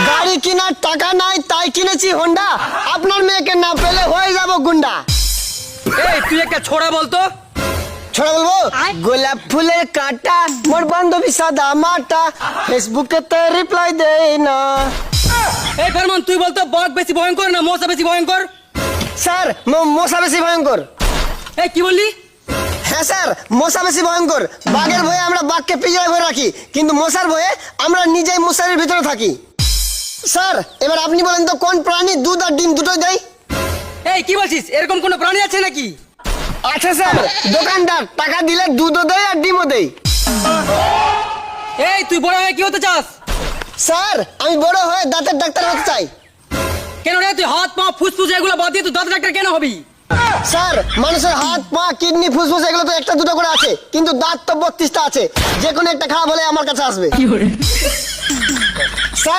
গাড়ি কেনার টাকা নাই তাই কিনেছি হোন্ডা, আপনার মেয়েকে না পেলে হয়ে যাব গুন্ডা। এই তুই একটা ছোড়া বলতো। ছোড়া বলবো? গোলাপ ফুলের কাঁটা মোর বান্ধবী সাদা মাটা, ফেসবুকে তো রিপ্লাই দেই না। এই ফরমান তুই বলতো বক বেশি ভয়ঙ্কর না মশা বেশি ভয়ঙ্কর? স্যার মশা বেশি ভয়ঙ্কর। এই কি বললি? হ্যাঁ স্যার, মশা বেশি ভয়ঙ্কর। বাঘের ভয়ে আমরা বাঘকে পিঁজরায় ভরে রাখি, কিন্তু মশার ভয়ে আমরা নিজেই মশারির ভিতরে থাকি। স্যার এবার আপনি বলেন তো কোন প্রাণী দুধ আর ডিম দুটোই দেয়? এই কি বলছিস? এরকম কোনো প্রাণী আছে নাকি? আচ্ছা স্যার, দোকানদার টাকা দিলে দুধও দেয় আর ডিমও দেয়। এই তুই বড় হয়ে কি হতে চাস? স্যার আমি বড় হয়ে দাঁতের ডাক্তার হতে চাই। কেন রে, তুই হাত পা ফুসফুস এগুলো বাদ দিয়ে তুই দাঁত ডাক্তার কেন হবি? স্যার মানুষের হাত পা কিডনি ফুসফুস এগুলো তো একটা দুটো করে আছে, কিন্তু দাঁত তো 32টা আছে, যে কোনো একটা খারাপ হলে আমার কাছে আসবে। স্যার